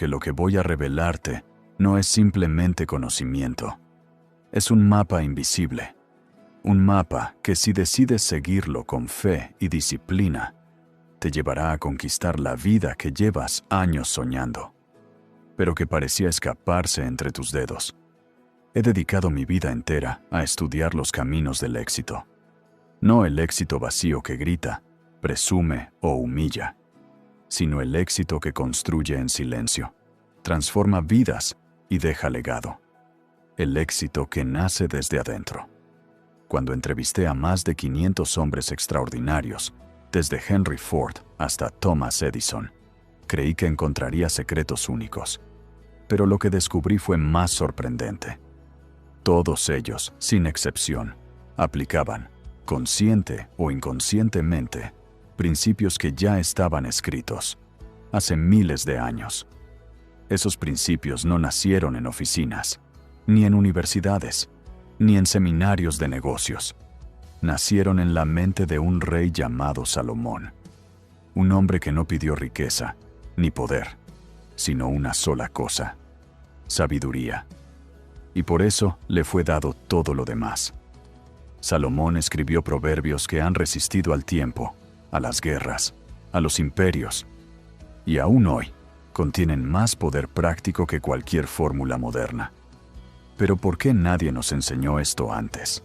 porque lo que voy a revelarte no es simplemente conocimiento. Es un mapa invisible. Un mapa que, si decides seguirlo con fe y disciplina, te llevará a conquistar la vida que llevas años soñando, pero que parecía escaparse entre tus dedos. He dedicado mi vida entera a estudiar los caminos del éxito. No el éxito vacío que grita, presume o humilla, sino el éxito que construye en silencio, transforma vidas y deja legado. El éxito que nace desde adentro. Cuando entrevisté a más de 500 hombres extraordinarios, desde Henry Ford hasta Thomas Edison, creí que encontraría secretos únicos. Pero lo que descubrí fue más sorprendente. Todos ellos, sin excepción, aplicaban, consciente o inconscientemente, principios que ya estaban escritos, hace miles de años. Esos principios no nacieron en oficinas, ni en universidades, ni en seminarios de negocios. Nacieron en la mente de un rey llamado Salomón, un hombre que no pidió riqueza ni poder, sino una sola cosa: sabiduría. Y por eso le fue dado todo lo demás. Salomón escribió proverbios que han resistido al tiempo, a las guerras, a los imperios, y aún hoy contienen más poder práctico que cualquier fórmula moderna. Pero ¿por qué nadie nos enseñó esto antes?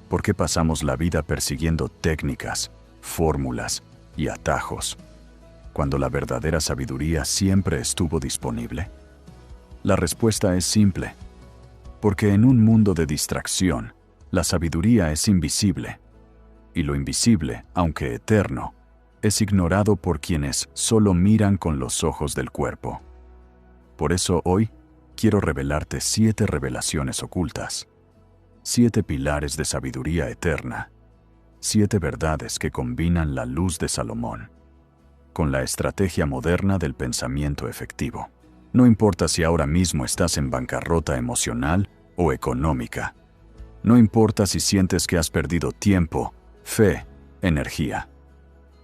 ¿Por qué pasamos la vida persiguiendo técnicas, fórmulas y atajos, cuando la verdadera sabiduría siempre estuvo disponible? La respuesta es simple. Porque en un mundo de distracción, la sabiduría es invisible. Y lo invisible, aunque eterno, es ignorado por quienes solo miran con los ojos del cuerpo. Por eso hoy quiero revelarte 7 revelaciones ocultas, 7 pilares de sabiduría eterna, 7 verdades que combinan la luz de Salomón con la estrategia moderna del pensamiento efectivo. No importa si ahora mismo estás en bancarrota emocional o económica. No importa si sientes que has perdido tiempo, fe, energía.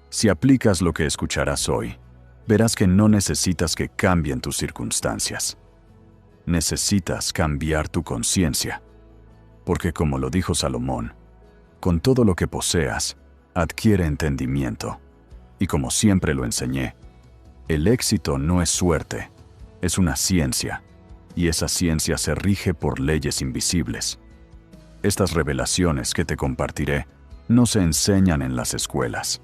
Si aplicas lo que escucharás hoy, verás que no necesitas que cambien tus circunstancias. Necesitas cambiar tu conciencia. Porque como lo dijo Salomón, con todo lo que poseas, adquiere entendimiento. Y como siempre lo enseñé, el éxito no es suerte, es una ciencia, y esa ciencia se rige por leyes invisibles. Estas revelaciones que te compartiré no se enseñan en las escuelas,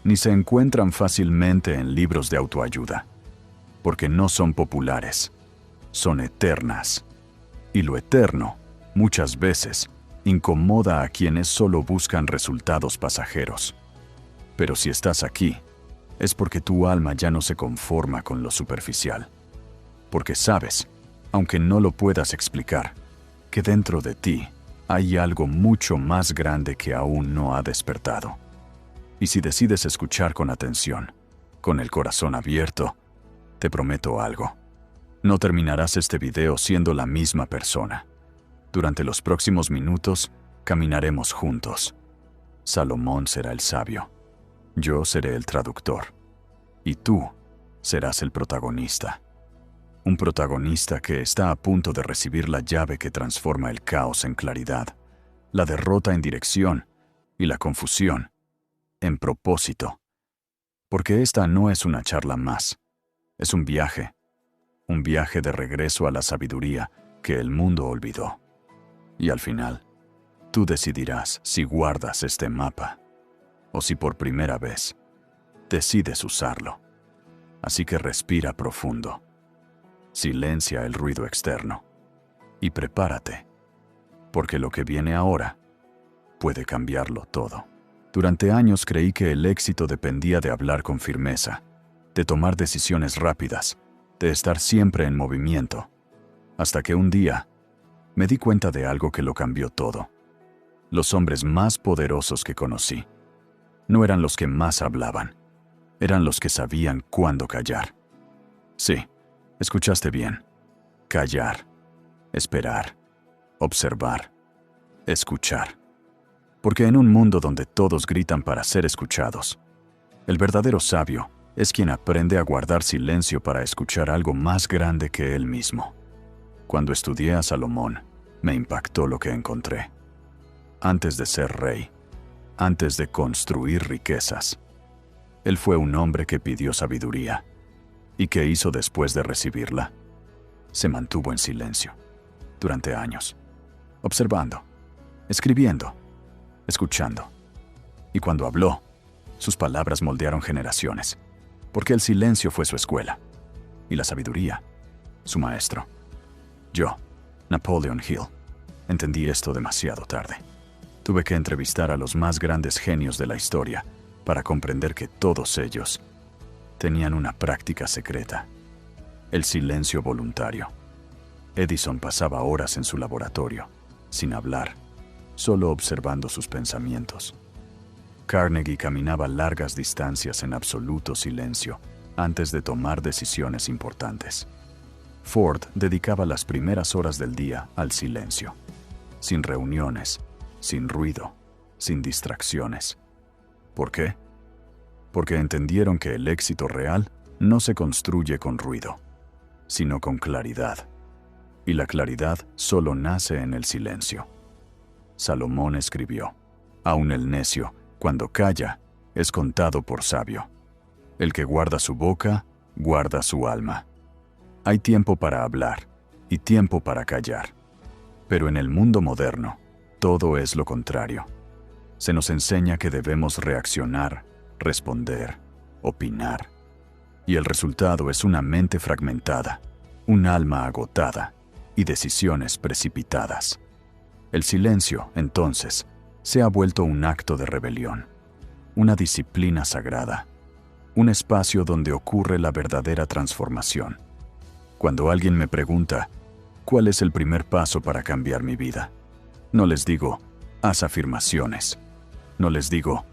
ni se encuentran fácilmente en libros de autoayuda, porque no son populares, son eternas. Y lo eterno, muchas veces, incomoda a quienes solo buscan resultados pasajeros. Pero si estás aquí, es porque tu alma ya no se conforma con lo superficial. Porque sabes, aunque no lo puedas explicar, que dentro de ti hay algo mucho más grande que aún no ha despertado. Y si decides escuchar con atención, con el corazón abierto, te prometo algo. No terminarás este video siendo la misma persona. Durante los próximos minutos, caminaremos juntos. Salomón será el sabio. Yo seré el traductor. Y tú serás el protagonista. Un protagonista que está a punto de recibir la llave que transforma el caos en claridad, la derrota en dirección y la confusión en propósito. Porque esta no es una charla más, es un viaje de regreso a la sabiduría que el mundo olvidó. Y al final, tú decidirás si guardas este mapa o si por primera vez decides usarlo. Así que respira profundo. Silencia el ruido externo y prepárate, porque lo que viene ahora puede cambiarlo todo. Durante años creí que el éxito dependía de hablar con firmeza, de tomar decisiones rápidas, de estar siempre en movimiento, hasta que un día me di cuenta de algo que lo cambió todo. Los hombres más poderosos que conocí no eran los que más hablaban, eran los que sabían cuándo callar. Sí, escuchaste bien. Callar, esperar, observar, escuchar. Porque en un mundo donde todos gritan para ser escuchados, el verdadero sabio es quien aprende a guardar silencio para escuchar algo más grande que él mismo. Cuando estudié a Salomón, me impactó lo que encontré. Antes de ser rey, antes de construir riquezas, él fue un hombre que pidió sabiduría. ¿Y qué hizo después de recibirla? Se mantuvo en silencio durante años, observando, escribiendo, escuchando. Y cuando habló, sus palabras moldearon generaciones, porque el silencio fue su escuela y la sabiduría, su maestro. Yo, Napoleon Hill, entendí esto demasiado tarde. Tuve que entrevistar a los más grandes genios de la historia para comprender que todos ellos tenían una práctica secreta: el silencio voluntario. Edison pasaba horas en su laboratorio, sin hablar, solo observando sus pensamientos. Carnegie caminaba largas distancias en absoluto silencio antes de tomar decisiones importantes. Ford dedicaba las primeras horas del día al silencio, sin reuniones, sin ruido, sin distracciones. ¿Por qué? Porque entendieron que el éxito real no se construye con ruido, sino con claridad. Y la claridad solo nace en el silencio. Salomón escribió: «Aun el necio, cuando calla, es contado por sabio. El que guarda su boca, guarda su alma». Hay tiempo para hablar y tiempo para callar. Pero en el mundo moderno, todo es lo contrario. Se nos enseña que debemos reaccionar, responder, opinar. Y el resultado es una mente fragmentada, un alma agotada y decisiones precipitadas. El silencio, entonces, se ha vuelto un acto de rebelión, una disciplina sagrada, un espacio donde ocurre la verdadera transformación. Cuando alguien me pregunta, ¿cuál es el primer paso para cambiar mi vida?, no les digo, haz afirmaciones. No les digo,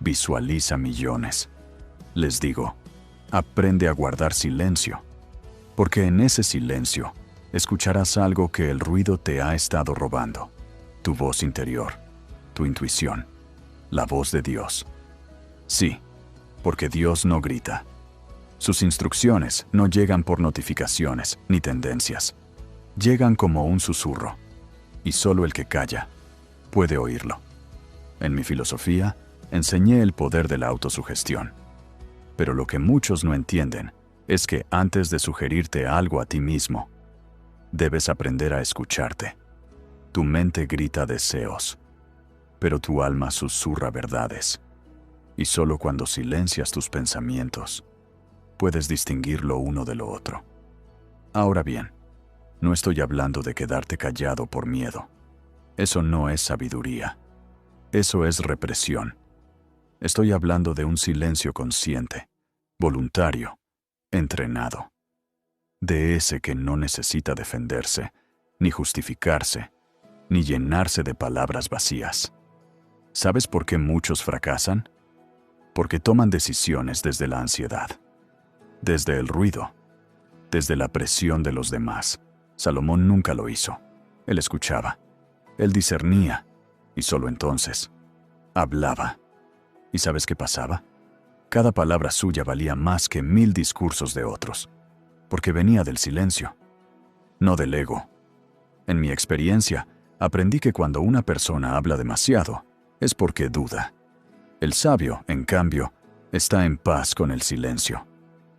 visualiza millones. Les digo, aprende a guardar silencio. Porque en ese silencio escucharás algo que el ruido te ha estado robando: tu voz interior, tu intuición, la voz de Dios. Sí, porque Dios no grita. Sus instrucciones no llegan por notificaciones ni tendencias. Llegan como un susurro, y solo el que calla puede oírlo. En mi filosofía, enseñé el poder de la autosugestión. Pero lo que muchos no entienden es que antes de sugerirte algo a ti mismo, debes aprender a escucharte. Tu mente grita deseos, pero tu alma susurra verdades. Y solo cuando silencias tus pensamientos, puedes distinguir lo uno de lo otro. Ahora bien, no estoy hablando de quedarte callado por miedo. Eso no es sabiduría. Eso es represión. Estoy hablando de un silencio consciente, voluntario, entrenado. De ese que no necesita defenderse, ni justificarse, ni llenarse de palabras vacías. ¿Sabes por qué muchos fracasan? Porque toman decisiones desde la ansiedad, desde el ruido, desde la presión de los demás. Salomón nunca lo hizo. Él escuchaba, él discernía, y solo entonces hablaba. ¿Y sabes qué pasaba? Cada palabra suya valía más que 1000 discursos de otros, porque venía del silencio, no del ego. En mi experiencia, aprendí que cuando una persona habla demasiado, es porque duda. El sabio, en cambio, está en paz con el silencio,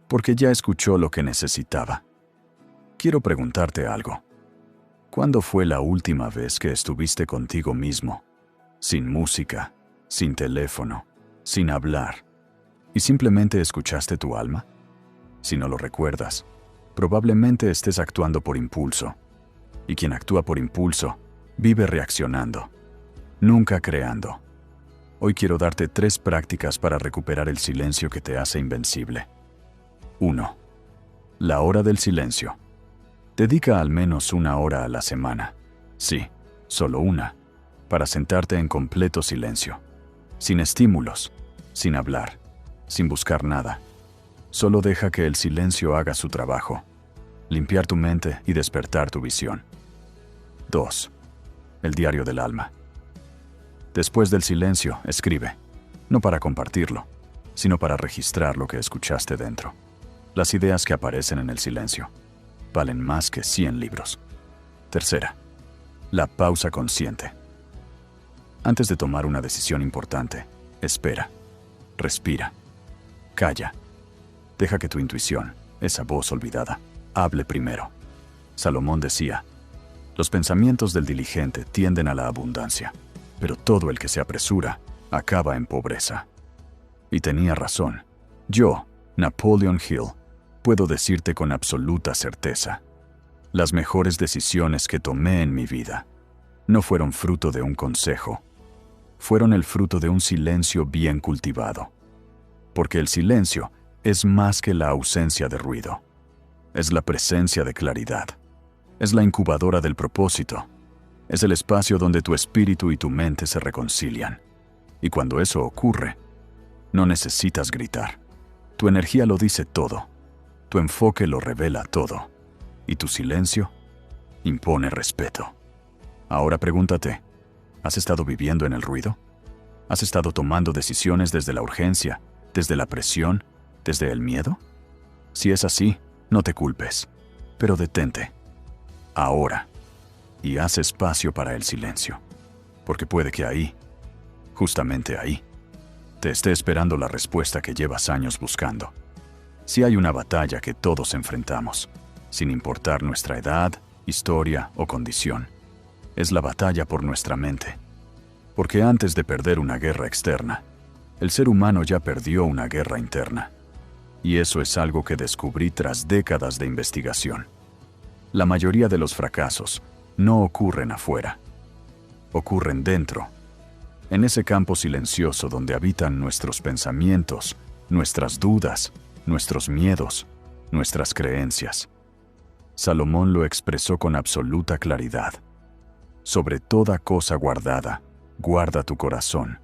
porque ya escuchó lo que necesitaba. Quiero preguntarte algo. ¿Cuándo fue la última vez que estuviste contigo mismo, sin música, sin teléfono, sin hablar, y simplemente escuchaste tu alma? Si no lo recuerdas, probablemente estés actuando por impulso, y quien actúa por impulso vive reaccionando, nunca creando. Hoy quiero darte 3 prácticas para recuperar el silencio que te hace invencible. 1. La hora del silencio. Dedica al menos 1 hora a la semana. Sí, solo una, para sentarte en completo silencio, sin estímulos, sin hablar, sin buscar nada. Solo deja que el silencio haga su trabajo, limpiar tu mente y despertar tu visión. 2. El diario del alma. Después del silencio, escribe, no para compartirlo, sino para registrar lo que escuchaste dentro. Las ideas que aparecen en el silencio valen más que 100 libros. Tercera, la pausa consciente. Antes de tomar una decisión importante, espera, respira, calla. Deja que tu intuición, esa voz olvidada, hable primero. Salomón decía, los pensamientos del diligente tienden a la abundancia, pero todo el que se apresura acaba en pobreza. Y tenía razón. Yo, Napoleon Hill, puedo decirte con absoluta certeza, las mejores decisiones que tomé en mi vida no fueron fruto de un consejo, fueron el fruto de un silencio bien cultivado. Porque el silencio es más que la ausencia de ruido. Es la presencia de claridad. Es la incubadora del propósito. Es el espacio donde tu espíritu y tu mente se reconcilian. Y cuando eso ocurre, no necesitas gritar. Tu energía lo dice todo. Tu enfoque lo revela todo. Y tu silencio impone respeto. Ahora pregúntate, ¿has estado viviendo en el ruido? ¿Has estado tomando decisiones desde la urgencia, desde la presión, desde el miedo? Si es así, no te culpes, pero detente. Ahora. Y haz espacio para el silencio. Porque puede que ahí, justamente ahí, te esté esperando la respuesta que llevas años buscando. Si hay una batalla que todos enfrentamos, sin importar nuestra edad, historia o condición, es la batalla por nuestra mente. Porque antes de perder una guerra externa, el ser humano ya perdió una guerra interna. Y eso es algo que descubrí tras décadas de investigación. La mayoría de los fracasos no ocurren afuera, ocurren dentro, en ese campo silencioso donde habitan nuestros pensamientos, nuestras dudas, nuestros miedos, nuestras creencias. Salomón lo expresó con absoluta claridad. Sobre toda cosa guardada, guarda tu corazón,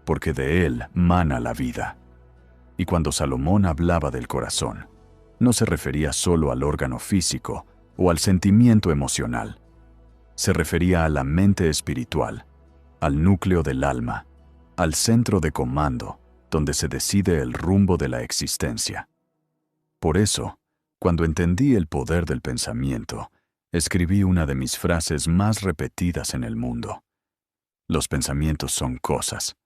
porque de él mana la vida. Y cuando Salomón hablaba del corazón, no se refería solo al órgano físico o al sentimiento emocional. Se refería a la mente espiritual, al núcleo del alma, al centro de comando, donde se decide el rumbo de la existencia. Por eso, cuando entendí el poder del pensamiento, escribí una de mis frases más repetidas en el mundo. Los pensamientos son cosas,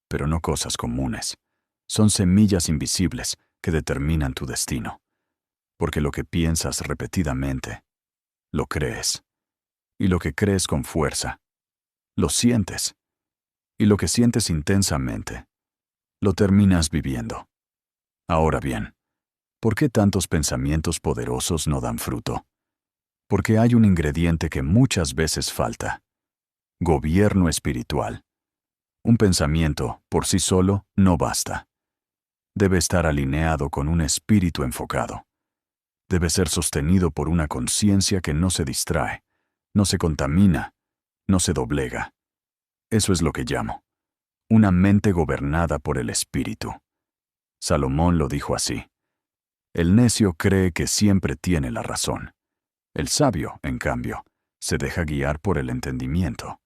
pero no cosas comunes. Son semillas invisibles que determinan tu destino. Porque lo que piensas repetidamente, lo crees. Y lo que crees con fuerza, lo sientes. Y lo que sientes intensamente, lo terminas viviendo. Ahora bien, ¿por qué tantos pensamientos poderosos no dan fruto? Porque hay un ingrediente que muchas veces falta. Gobierno espiritual. Un pensamiento, por sí solo, no basta. Debe estar alineado con un espíritu enfocado. Debe ser sostenido por una conciencia que no se distrae, no se contamina, no se doblega. Eso es lo que llamo una mente gobernada por el espíritu. Salomón lo dijo así. El necio cree que siempre tiene la razón. El sabio, en cambio, se deja guiar por el entendimiento.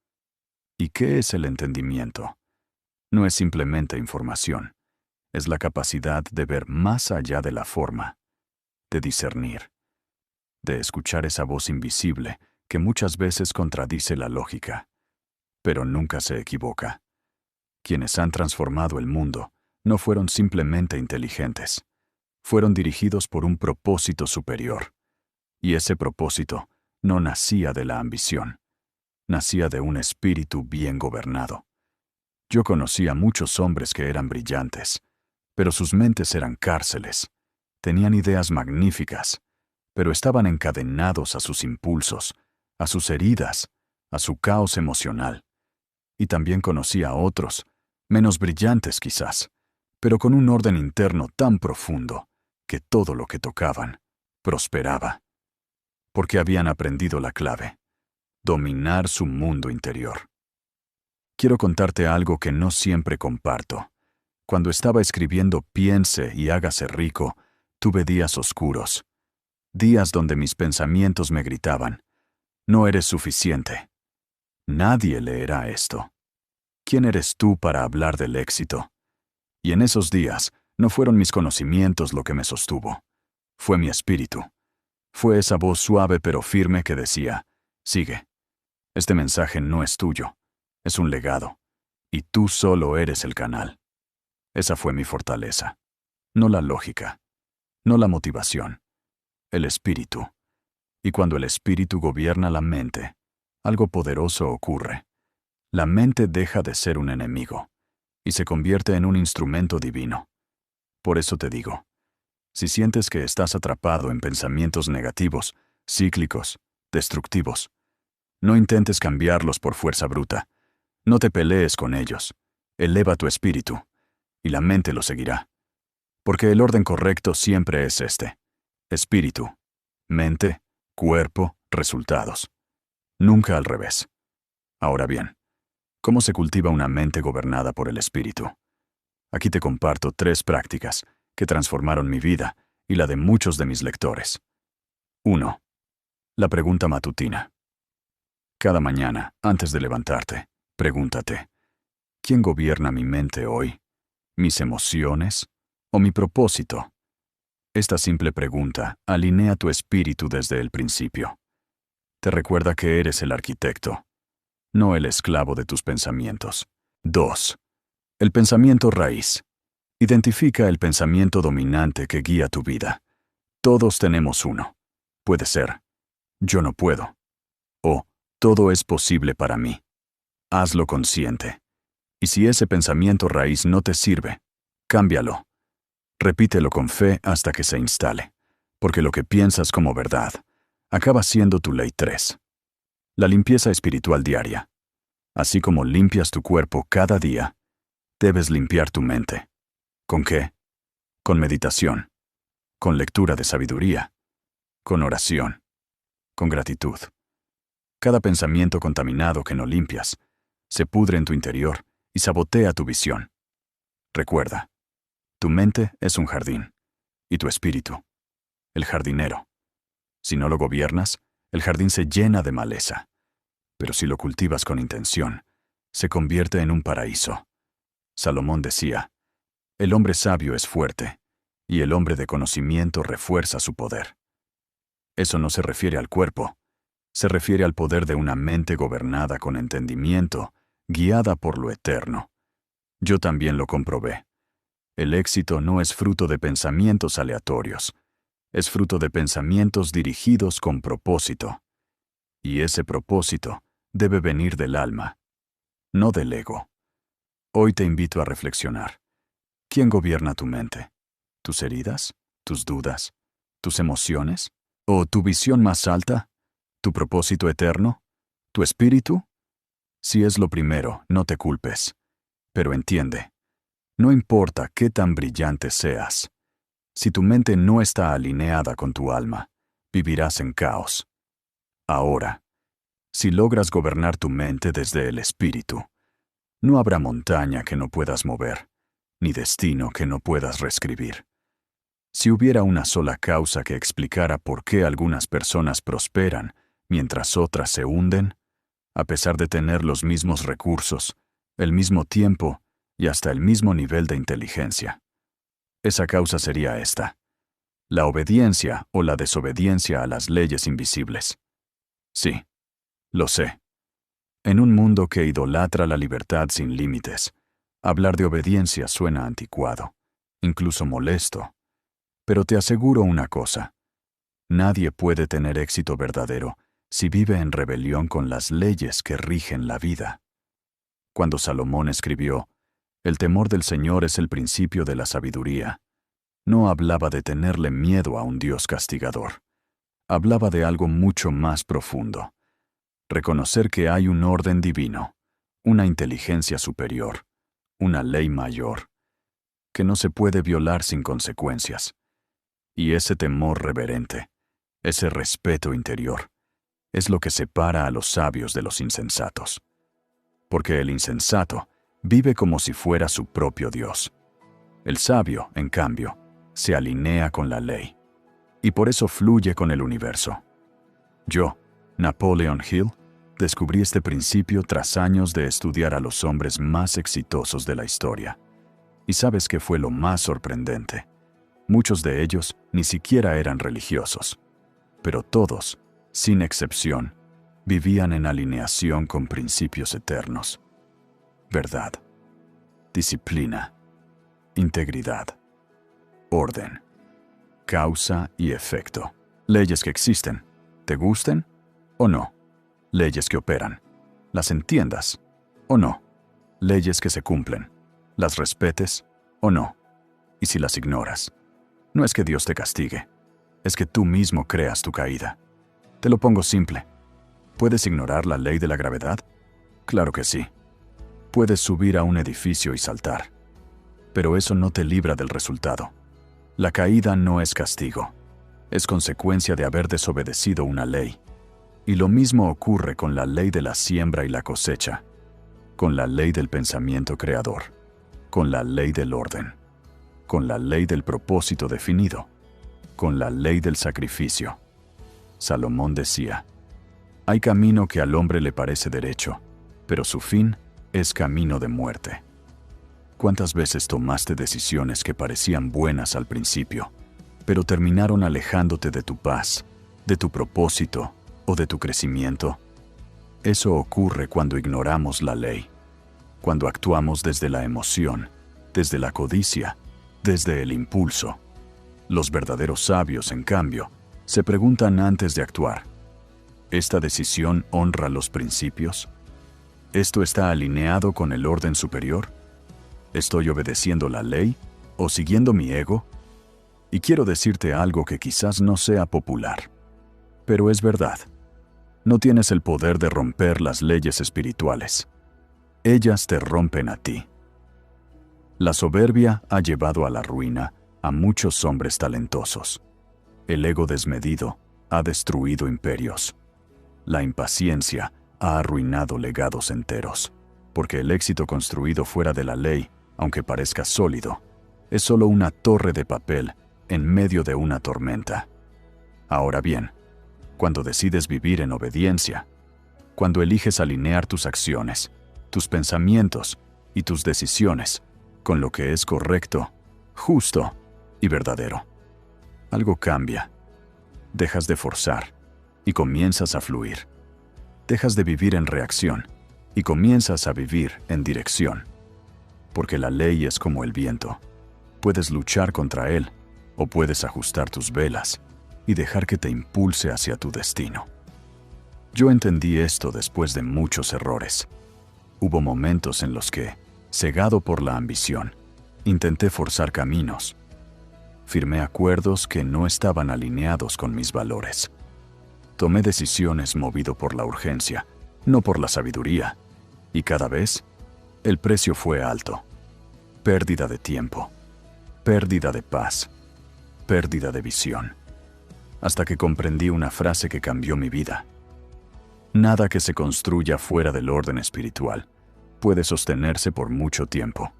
¿Y qué es el entendimiento? No es simplemente información. Es la capacidad de ver más allá de la forma, de discernir, de escuchar esa voz invisible que muchas veces contradice la lógica, pero nunca se equivoca. Quienes han transformado el mundo no fueron simplemente inteligentes, fueron dirigidos por un propósito superior. Y ese propósito no nacía de la ambición, nacía de un espíritu bien gobernado. Yo conocí a muchos hombres que eran brillantes, pero sus mentes eran cárceles. Tenían ideas magníficas, pero estaban encadenados a sus impulsos, a sus heridas, a su caos emocional. Y también conocí a otros, menos brillantes quizás, pero con un orden interno tan profundo que todo lo que tocaban prosperaba. Porque habían aprendido la clave: dominar su mundo interior. Quiero contarte algo que no siempre comparto. Cuando estaba escribiendo Piense y hágase rico, tuve días oscuros. Días donde mis pensamientos me gritaban: no eres suficiente. Nadie leerá esto. ¿Quién eres tú para hablar del éxito? Y en esos días, No fueron mis conocimientos lo que me sostuvo. Fue mi espíritu. Fue esa voz suave pero firme que decía, sigue. Este mensaje no es tuyo. Es un legado. Y tú solo eres el canal. Esa fue mi fortaleza. No la lógica. No la motivación. El espíritu. Y cuando el espíritu gobierna la mente, algo poderoso ocurre. La mente deja de ser un enemigo y se convierte en un instrumento divino. Por eso te digo, si sientes que estás atrapado en pensamientos negativos, cíclicos, destructivos, no intentes cambiarlos por fuerza bruta. No te pelees con ellos. Eleva tu espíritu, y la mente lo seguirá. Porque el orden correcto siempre es este: espíritu, mente, cuerpo, resultados. Nunca al revés. Ahora bien, ¿cómo se cultiva una mente gobernada por el espíritu? Aquí te comparto 3 prácticas que transformaron mi vida y la de muchos de mis lectores. 1. La pregunta matutina. Cada mañana, antes de levantarte, pregúntate, ¿quién gobierna mi mente hoy? ¿Mis emociones o mi propósito? Esta simple pregunta alinea tu espíritu desde el principio. Te recuerda que eres el arquitecto, no el esclavo de tus pensamientos. 2. El pensamiento raíz. Identifica el pensamiento dominante que guía tu vida. Todos tenemos uno. Puede ser, yo no puedo. O, todo es posible para mí. Hazlo consciente. Y si ese pensamiento raíz no te sirve, cámbialo. Repítelo con fe hasta que se instale, porque lo que piensas como verdad acaba siendo tu ley 3. La limpieza espiritual diaria. Así como limpias tu cuerpo cada día, debes limpiar tu mente. ¿Con qué? Con meditación, con lectura de sabiduría, con oración, con gratitud. Cada pensamiento contaminado que no limpias se pudre en tu interior y sabotea tu visión. Recuerda, tu mente es un jardín, y tu espíritu, el jardinero. Si no lo gobiernas, el jardín se llena de maleza. Pero si lo cultivas con intención, se convierte en un paraíso. Salomón decía, el hombre sabio es fuerte, y el hombre de conocimiento refuerza su poder. Eso no se refiere al cuerpo, se refiere al poder de una mente gobernada con entendimiento, guiada por lo eterno. Yo también lo comprobé. El éxito no es fruto de pensamientos aleatorios, es fruto de pensamientos dirigidos con propósito. Y ese propósito debe venir del alma, no del ego. Hoy te invito a reflexionar. ¿Quién gobierna tu mente? ¿Tus heridas? ¿Tus dudas? ¿Tus emociones? ¿O tu visión más alta? ¿Tu propósito eterno? ¿Tu espíritu? Si es lo primero, no te culpes. Pero entiende, no importa qué tan brillante seas, si tu mente no está alineada con tu alma, vivirás en caos. Ahora, si logras gobernar tu mente desde el espíritu, no habrá montaña que no puedas mover, ni destino que no puedas reescribir. Si hubiera una sola causa que explicara por qué algunas personas prosperan mientras otras se hunden, a pesar de tener los mismos recursos, el mismo tiempo y hasta el mismo nivel de inteligencia, esa causa sería esta: la obediencia o la desobediencia a las leyes invisibles. Sí, lo sé. En un mundo que idolatra la libertad sin límites, hablar de obediencia suena anticuado, incluso molesto. Pero te aseguro una cosa: nadie puede tener éxito verdadero si vive en rebelión con las leyes que rigen la vida. Cuando Salomón escribió, «El temor del Señor es el principio de la sabiduría», no hablaba de tenerle miedo a un Dios castigador. Hablaba de algo mucho más profundo. Reconocer que hay un orden divino, una inteligencia superior, una ley mayor, que no se puede violar sin consecuencias. Y ese temor reverente, ese respeto interior, es lo que separa a los sabios de los insensatos. Porque el insensato vive como si fuera su propio Dios. El sabio, en cambio, se alinea con la ley, y por eso fluye con el universo. Yo, Napoleon Hill, descubrí este principio tras años de estudiar a los hombres más exitosos de la historia. Y ¿sabes qué fue lo más sorprendente? Muchos de ellos ni siquiera eran religiosos, pero todos, sin excepción, vivían en alineación con principios eternos: verdad, disciplina, integridad, orden, causa y efecto. Leyes que existen, te gusten o no. Leyes que operan, las entiendas o no. Leyes que se cumplen, las respetes o no. Y si las ignoras, no es que Dios te castigue, es que tú mismo creas tu caída. Te lo pongo simple. ¿Puedes ignorar la ley de la gravedad? Claro que sí. Puedes subir a un edificio y saltar. Pero eso no te libra del resultado. La caída no es castigo. Es consecuencia de haber desobedecido una ley. Y lo mismo ocurre con la ley de la siembra y la cosecha, con la ley del pensamiento creador, con la ley del orden, con la ley del propósito definido, con la ley del sacrificio. Salomón decía: hay camino que al hombre le parece derecho, pero su fin es camino de muerte. ¿Cuántas veces tomaste decisiones que parecían buenas al principio, pero terminaron alejándote de tu paz, de tu propósito o de tu crecimiento? Eso ocurre cuando ignoramos la ley, cuando actuamos desde la emoción, desde la codicia, desde el impulso. Los verdaderos sabios, en cambio, se preguntan antes de actuar: ¿esta decisión honra los principios? ¿Esto está alineado con el orden superior? ¿Estoy obedeciendo la ley o siguiendo mi ego? Y quiero decirte algo que quizás no sea popular, pero es verdad. No tienes el poder de romper las leyes espirituales. Ellas te rompen a ti. La soberbia ha llevado a la ruina a muchos hombres talentosos. El ego desmedido ha destruido imperios. La impaciencia ha arruinado legados enteros, porque el éxito construido fuera de la ley, aunque parezca sólido, es solo una torre de papel en medio de una tormenta. Ahora bien, cuando decides vivir en obediencia, cuando eliges alinear tus acciones, tus pensamientos y tus decisiones con lo que es correcto, justo y verdadero, algo cambia. Dejas de forzar y comienzas a fluir. Dejas de vivir en reacción y comienzas a vivir en dirección. Porque la ley es como el viento. Puedes luchar contra él o puedes ajustar tus velas y dejar que te impulse hacia tu destino. Yo entendí esto después de muchos errores. Hubo momentos en los que, cegado por la ambición, intenté forzar caminos. Firmé acuerdos que no estaban alineados con mis valores. Tomé decisiones movido por la urgencia, no por la sabiduría, y cada vez el precio fue alto. Pérdida de tiempo, pérdida de paz, pérdida de visión. Hasta que comprendí una frase que cambió mi vida: nada que se construya fuera del orden espiritual puede sostenerse por mucho tiempo.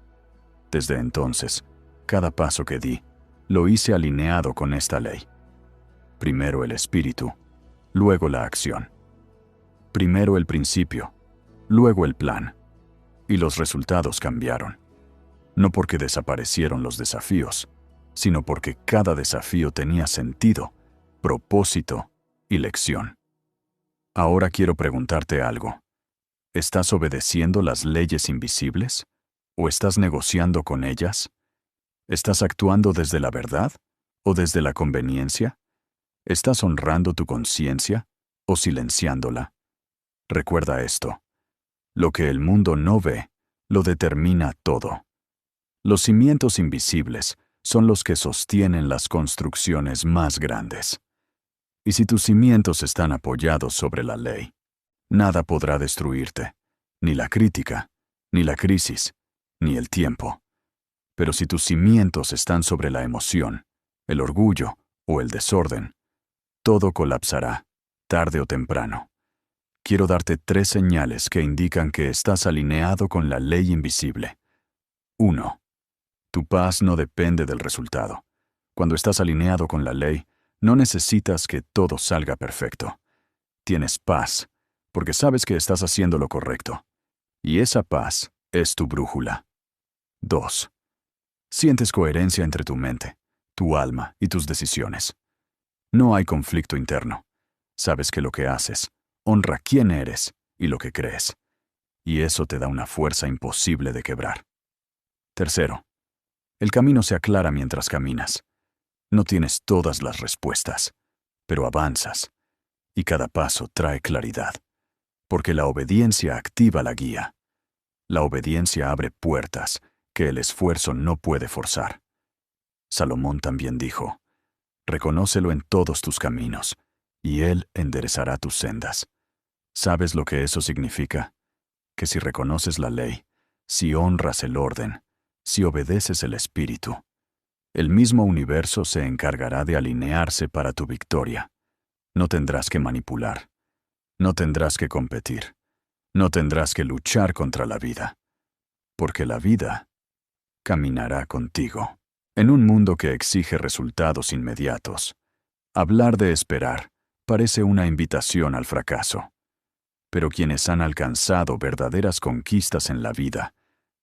Desde entonces, cada paso que di, lo hice alineado con esta ley. Primero el espíritu, luego la acción. Primero el principio, luego el plan. Y los resultados cambiaron. No porque desaparecieron los desafíos, sino porque cada desafío tenía sentido, propósito y lección. Ahora quiero preguntarte algo. ¿Estás obedeciendo las leyes invisibles? ¿O estás negociando con ellas? ¿Estás actuando desde la verdad o desde la conveniencia? ¿Estás honrando tu conciencia o silenciándola? Recuerda esto: lo que el mundo no ve, lo determina todo. Los cimientos invisibles son los que sostienen las construcciones más grandes. Y si tus cimientos están apoyados sobre la ley, nada podrá destruirte, ni la crítica, ni la crisis, ni el tiempo. Pero si tus cimientos están sobre la emoción, el orgullo o el desorden, todo colapsará, tarde o temprano. Quiero darte 3 señales que indican que estás alineado con la ley invisible. 1. Tu paz no depende del resultado. Cuando estás alineado con la ley, no necesitas que todo salga perfecto. Tienes paz, porque sabes que estás haciendo lo correcto. Y esa paz es tu brújula. 2. Sientes coherencia entre tu mente, tu alma y tus decisiones. No hay conflicto interno. Sabes que lo que haces honra quién eres y lo que crees. Y eso te da una fuerza imposible de quebrar. Tercero, el camino se aclara mientras caminas. No tienes todas las respuestas, pero avanzas. Y cada paso trae claridad. Porque la obediencia activa la guía. La obediencia abre puertas que el esfuerzo no puede forzar. Salomón también dijo, reconócelo en todos tus caminos, y Él enderezará tus sendas. ¿Sabes lo que eso significa? Que si reconoces la ley, si honras el orden, si obedeces el espíritu, el mismo universo se encargará de alinearse para tu victoria. No tendrás que manipular, no tendrás que competir, no tendrás que luchar contra la vida, porque la vida caminará contigo. En un mundo que exige resultados inmediatos, hablar de esperar parece una invitación al fracaso. Pero quienes han alcanzado verdaderas conquistas en la vida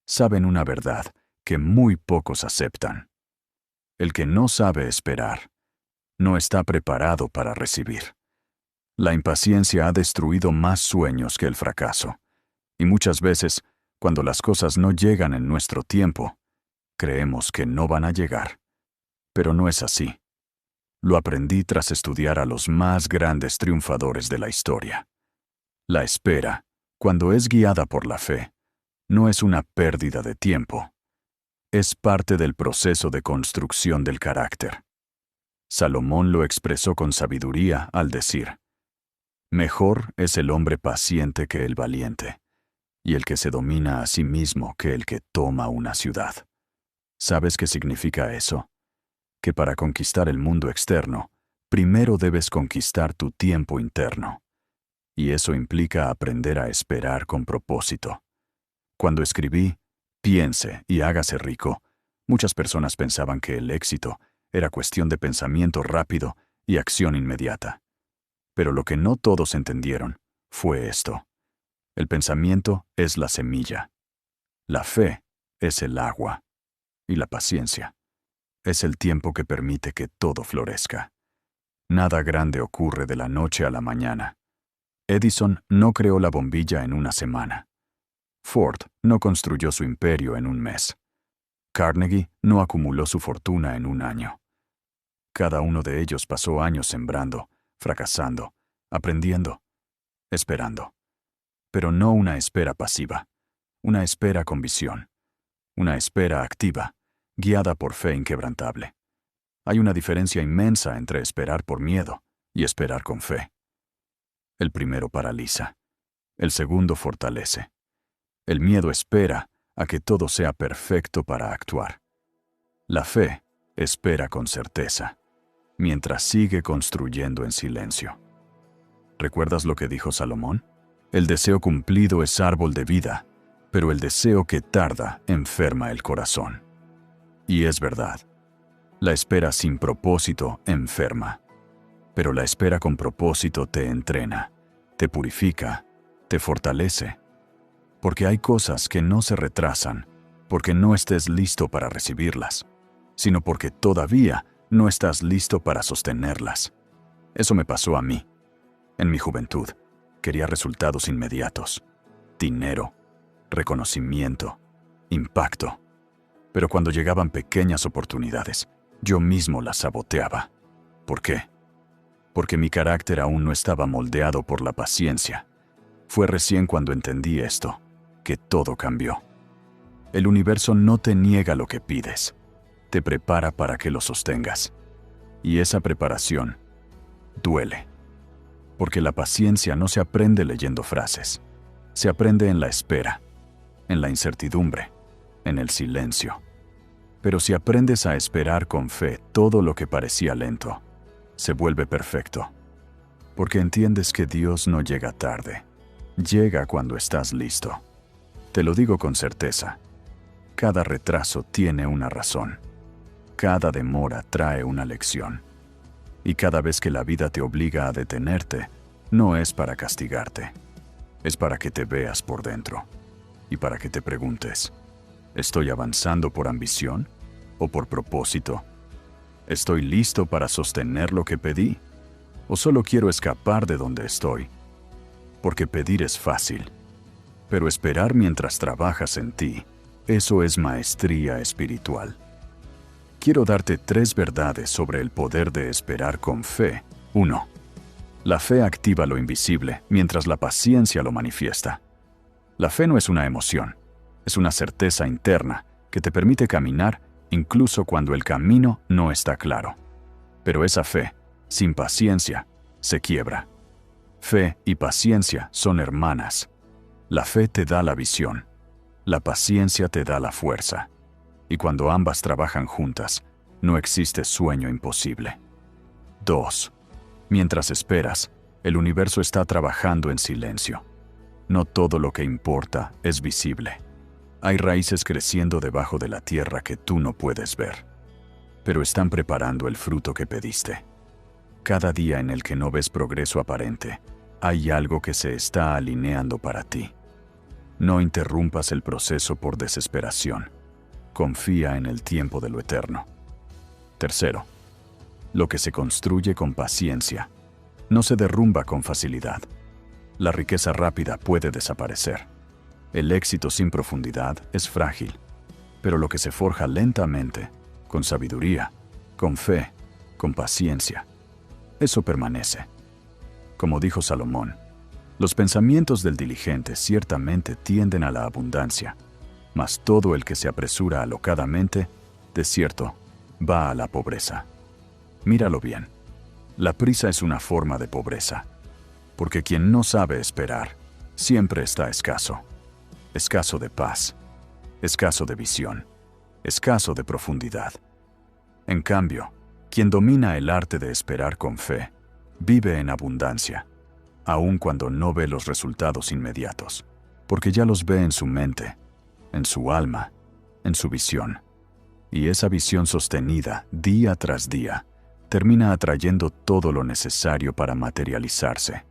saben una verdad que muy pocos aceptan. El que no sabe esperar no está preparado para recibir. La impaciencia ha destruido más sueños que el fracaso, y muchas veces, cuando las cosas no llegan en nuestro tiempo, creemos que no van a llegar. Pero no es así. Lo aprendí tras estudiar a los más grandes triunfadores de la historia. La espera, cuando es guiada por la fe, no es una pérdida de tiempo. Es parte del proceso de construcción del carácter. Salomón lo expresó con sabiduría al decir, mejor es el hombre paciente que el valiente, y el que se domina a sí mismo que el que toma una ciudad. ¿Sabes qué significa eso? Que para conquistar el mundo externo, primero debes conquistar tu tiempo interno. Y eso implica aprender a esperar con propósito. Cuando escribí, piense y hágase rico, muchas personas pensaban que el éxito era cuestión de pensamiento rápido y acción inmediata. Pero lo que no todos entendieron fue esto. El pensamiento es la semilla. La fe es el agua. Y la paciencia es el tiempo que permite que todo florezca. Nada grande ocurre de la noche a la mañana. Edison no creó la bombilla en una semana. Ford no construyó su imperio en un mes. Carnegie no acumuló su fortuna en un año. Cada uno de ellos pasó años sembrando, fracasando, aprendiendo, esperando. Pero no una espera pasiva, una espera con visión, una espera activa, guiada por fe inquebrantable. Hay una diferencia inmensa entre esperar por miedo y esperar con fe. El primero paraliza, el segundo fortalece. El miedo espera a que todo sea perfecto para actuar. La fe espera con certeza, mientras sigue construyendo en silencio. ¿Recuerdas lo que dijo Salomón? El deseo cumplido es árbol de vida, pero el deseo que tarda enferma el corazón. Y es verdad. La espera sin propósito enferma. Pero la espera con propósito te entrena, te purifica, te fortalece. Porque hay cosas que no se retrasan porque no estés listo para recibirlas, sino porque todavía no estás listo para sostenerlas. Eso me pasó a mí. En mi juventud, quería resultados inmediatos. Dinero, reconocimiento, impacto. Pero cuando llegaban pequeñas oportunidades, yo mismo las saboteaba. ¿Por qué? Porque mi carácter aún no estaba moldeado por la paciencia. Fue recién cuando entendí esto, que todo cambió. El universo no te niega lo que pides, te prepara para que lo sostengas. Y esa preparación duele. Porque la paciencia no se aprende leyendo frases, se aprende en la espera, en la incertidumbre, en el silencio. Pero si aprendes a esperar con fe todo lo que parecía lento, se vuelve perfecto. Porque entiendes que Dios no llega tarde, llega cuando estás listo. Te lo digo con certeza. Cada retraso tiene una razón. Cada demora trae una lección. Y cada vez que la vida te obliga a detenerte, no es para castigarte. Es para que te veas por dentro. Y para que te preguntes, ¿estoy avanzando por ambición o por propósito? ¿Estoy listo para sostener lo que pedí? ¿O solo quiero escapar de donde estoy? Porque pedir es fácil, pero esperar mientras trabajas en ti, eso es maestría espiritual. Quiero darte 3 verdades sobre el poder de esperar con fe. 1. La fe activa lo invisible, mientras la paciencia lo manifiesta. La fe no es una emoción, es una certeza interna que te permite caminar incluso cuando el camino no está claro. Pero esa fe, sin paciencia, se quiebra. Fe y paciencia son hermanas. La fe te da la visión, la paciencia te da la fuerza. Y cuando ambas trabajan juntas, no existe sueño imposible. 2. Mientras esperas, el universo está trabajando en silencio. No todo lo que importa es visible. Hay raíces creciendo debajo de la tierra que tú no puedes ver, pero están preparando el fruto que pediste. Cada día en el que no ves progreso aparente, hay algo que se está alineando para ti. No interrumpas el proceso por desesperación. Confía en el tiempo de lo eterno. 3. Lo que se construye con paciencia no se derrumba con facilidad. La riqueza rápida puede desaparecer. El éxito sin profundidad es frágil, pero lo que se forja lentamente, con sabiduría, con fe, con paciencia, eso permanece. Como dijo Salomón, los pensamientos del diligente ciertamente tienden a la abundancia, mas todo el que se apresura alocadamente, de cierto, va a la pobreza. Míralo bien. La prisa es una forma de pobreza, porque quien no sabe esperar, siempre está escaso. Escaso de paz, escaso de visión, escaso de profundidad. En cambio, quien domina el arte de esperar con fe, vive en abundancia, aun cuando no ve los resultados inmediatos, porque ya los ve en su mente, en su alma, en su visión. Y esa visión sostenida, día tras día, termina atrayendo todo lo necesario para materializarse.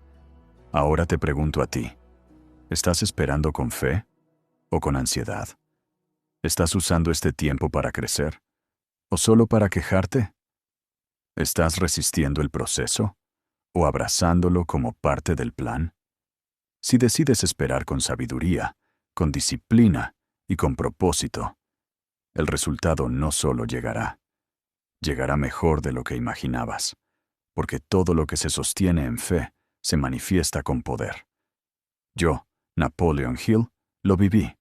Ahora te pregunto a ti, ¿estás esperando con fe o con ansiedad? ¿Estás usando este tiempo para crecer o solo para quejarte? ¿Estás resistiendo el proceso o abrazándolo como parte del plan? Si decides esperar con sabiduría, con disciplina y con propósito, el resultado no solo llegará mejor de lo que imaginabas, porque todo lo que se sostiene en fe se manifiesta con poder. Yo, Napoleon Hill, lo viví,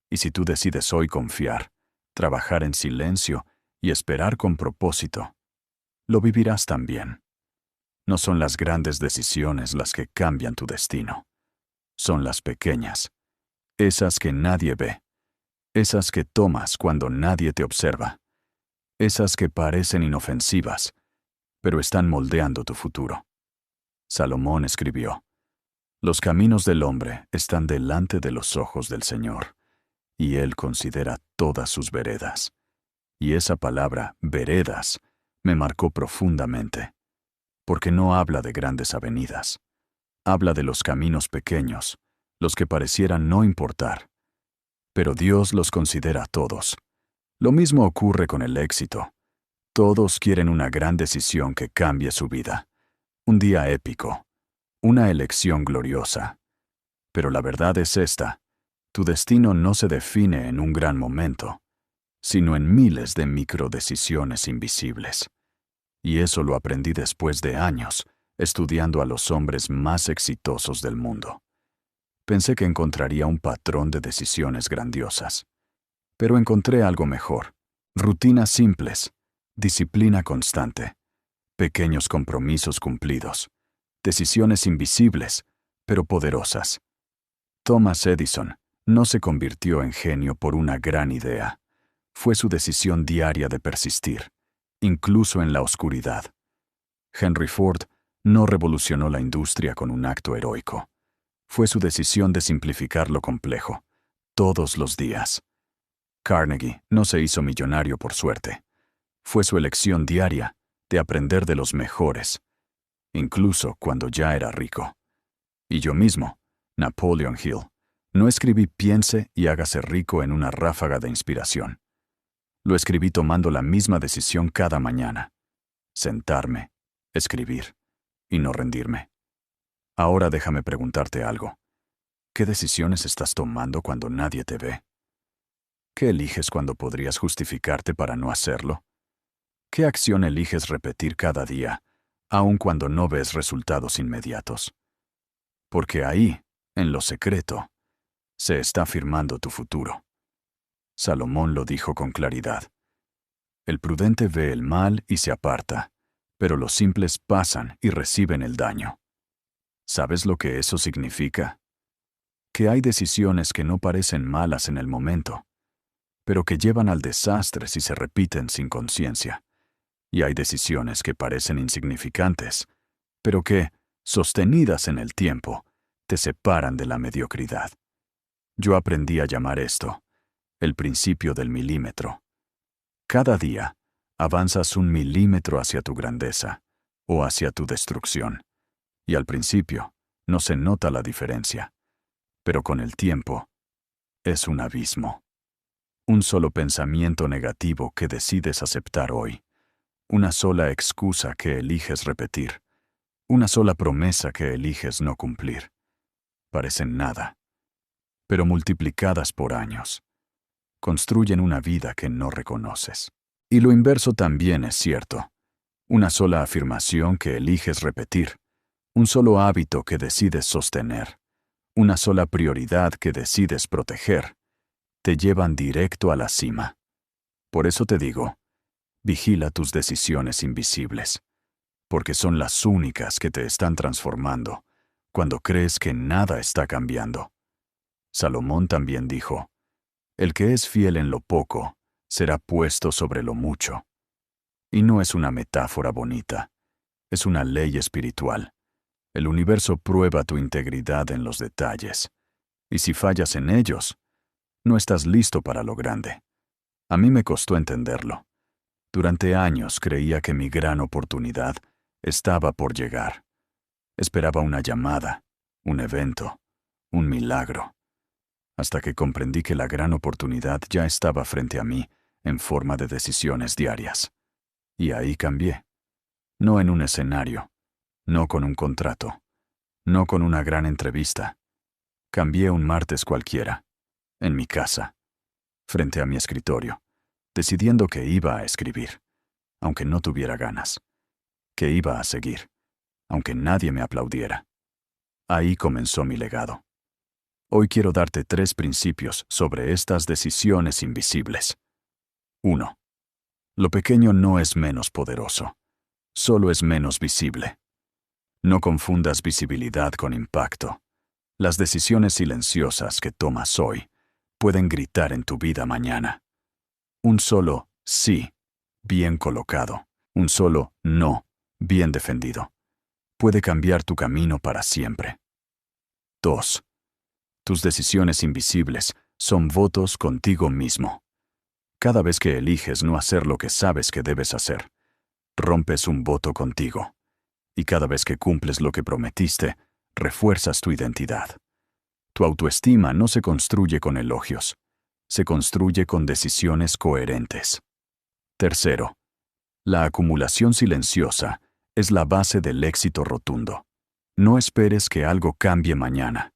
y si tú decides hoy confiar, trabajar en silencio y esperar con propósito, lo vivirás también. No son las grandes decisiones las que cambian tu destino. Son las pequeñas, esas que nadie ve, esas que tomas cuando nadie te observa, esas que parecen inofensivas, pero están moldeando tu futuro. Salomón escribió, «Los caminos del hombre están delante de los ojos del Señor, y Él considera todas sus veredas». Y esa palabra, veredas, me marcó profundamente, porque no habla de grandes avenidas. Habla de los caminos pequeños, los que parecieran no importar. Pero Dios los considera todos. Lo mismo ocurre con el éxito. Todos quieren una gran decisión que cambie su vida. Un día épico. Una elección gloriosa. Pero la verdad es esta. Tu destino no se define en un gran momento, sino en miles de microdecisiones invisibles. Y eso lo aprendí después de años, estudiando a los hombres más exitosos del mundo. Pensé que encontraría un patrón de decisiones grandiosas. Pero encontré algo mejor. Rutinas simples, disciplina constante, pequeños compromisos cumplidos, decisiones invisibles, pero poderosas. Thomas Edison no se convirtió en genio por una gran idea. Fue su decisión diaria de persistir, incluso en la oscuridad. Henry Ford no revolucionó la industria con un acto heroico. Fue su decisión de simplificar lo complejo, todos los días. Carnegie no se hizo millonario por suerte. Fue su elección diaria de aprender de los mejores, incluso cuando ya era rico. Y yo mismo, Napoleon Hill, no escribí piense y hágase rico en una ráfaga de inspiración. Lo escribí tomando la misma decisión cada mañana. Sentarme, escribir y no rendirme. Ahora déjame preguntarte algo. ¿Qué decisiones estás tomando cuando nadie te ve? ¿Qué eliges cuando podrías justificarte para no hacerlo? ¿Qué acción eliges repetir cada día, aun cuando no ves resultados inmediatos? Porque ahí, en lo secreto, se está firmando tu futuro. Salomón lo dijo con claridad. El prudente ve el mal y se aparta, pero los simples pasan y reciben el daño. ¿Sabes lo que eso significa? Que hay decisiones que no parecen malas en el momento, pero que llevan al desastre si se repiten sin conciencia. Y hay decisiones que parecen insignificantes, pero que, sostenidas en el tiempo, te separan de la mediocridad. Yo aprendí a llamar esto el principio del milímetro. Cada día, avanzas 1 milímetro hacia tu grandeza o hacia tu destrucción. Y al principio, no se nota la diferencia. Pero con el tiempo, es un abismo. Un solo pensamiento negativo que decides aceptar hoy. Una sola excusa que eliges repetir. Una sola promesa que eliges no cumplir. Parecen nada, pero multiplicadas por años, construyen una vida que no reconoces. Y lo inverso también es cierto. Una sola afirmación que eliges repetir. Un solo hábito que decides sostener. Una sola prioridad que decides proteger. Te llevan directo a la cima. Por eso te digo, vigila tus decisiones invisibles, porque son las únicas que te están transformando cuando crees que nada está cambiando. Salomón también dijo, el que es fiel en lo poco, será puesto sobre lo mucho. Y no es una metáfora bonita, es una ley espiritual. El universo prueba tu integridad en los detalles, y si fallas en ellos, no estás listo para lo grande. A mí me costó entenderlo. Durante años creía que mi gran oportunidad estaba por llegar. Esperaba una llamada, un evento, un milagro, hasta que comprendí que la gran oportunidad ya estaba frente a mí en forma de decisiones diarias. Y ahí cambié. No en un escenario, no con un contrato, no con una gran entrevista. Cambié un martes cualquiera, en mi casa, frente a mi escritorio, decidiendo que iba a escribir, aunque no tuviera ganas, que iba a seguir, aunque nadie me aplaudiera. Ahí comenzó mi legado. Hoy quiero darte 3 principios sobre estas decisiones invisibles. 1. Lo pequeño no es menos poderoso, solo es menos visible. No confundas visibilidad con impacto. Las decisiones silenciosas que tomas hoy pueden gritar en tu vida mañana. Un solo sí, bien colocado. Un solo no, bien defendido. Puede cambiar tu camino para siempre. 2. Tus decisiones invisibles son votos contigo mismo. Cada vez que eliges no hacer lo que sabes que debes hacer, rompes un voto contigo. Y cada vez que cumples lo que prometiste, refuerzas tu identidad. Tu autoestima no se construye con elogios, se construye con decisiones coherentes. 3. La acumulación silenciosa es la base del éxito rotundo. No esperes que algo cambie mañana,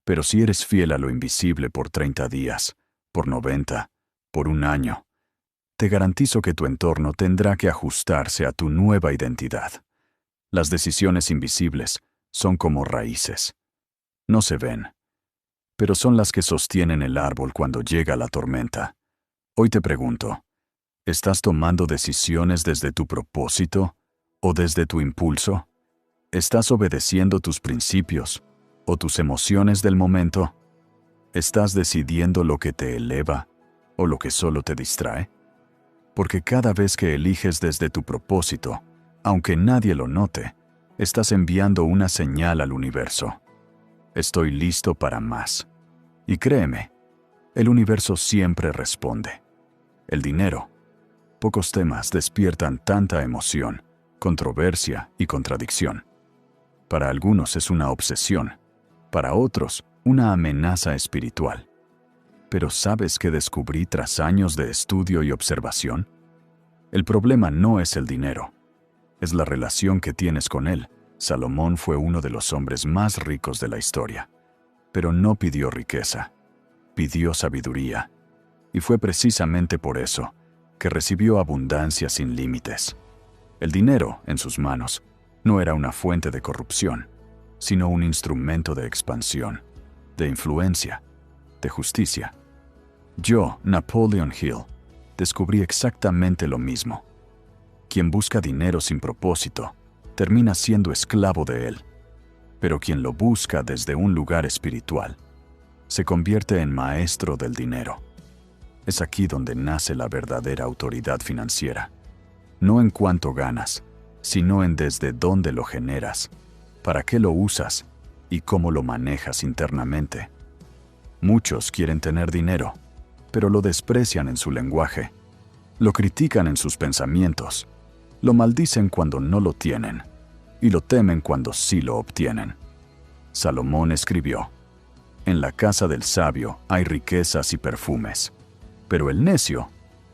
pero si eres fiel a lo invisible por 30 días, por 90, por 1 año, te garantizo que tu entorno tendrá que ajustarse a tu nueva identidad. Las decisiones invisibles son como raíces. No se ven, pero son las que sostienen el árbol cuando llega la tormenta. Hoy te pregunto, ¿estás tomando decisiones desde tu propósito o desde tu impulso? ¿Estás obedeciendo tus principios o tus emociones del momento? ¿Estás decidiendo lo que te eleva o lo que solo te distrae? Porque cada vez que eliges desde tu propósito, aunque nadie lo note, estás enviando una señal al universo. Estoy listo para más. Y créeme, el universo siempre responde. El dinero. Pocos temas despiertan tanta emoción, controversia y contradicción. Para algunos es una obsesión, para otros una amenaza espiritual. Pero ¿sabes qué descubrí tras años de estudio y observación? El problema no es el dinero, es la relación que tienes con él. Salomón fue uno de los hombres más ricos de la historia, pero no pidió riqueza, pidió sabiduría, y fue precisamente por eso que recibió abundancia sin límites. El dinero, en sus manos, no era una fuente de corrupción, sino un instrumento de expansión, de influencia, de justicia. Yo, Napoleon Hill, descubrí exactamente lo mismo. Quien busca dinero sin propósito, termina siendo esclavo de él. Pero quien lo busca desde un lugar espiritual, se convierte en maestro del dinero. Es aquí donde nace la verdadera autoridad financiera. No en cuánto ganas, sino en desde dónde lo generas, para qué lo usas y cómo lo manejas internamente. Muchos quieren tener dinero, pero lo desprecian en su lenguaje, lo critican en sus pensamientos, lo maldicen cuando no lo tienen y lo temen cuando sí lo obtienen. Salomón escribió: «En la casa del sabio hay riquezas y perfumes, pero el necio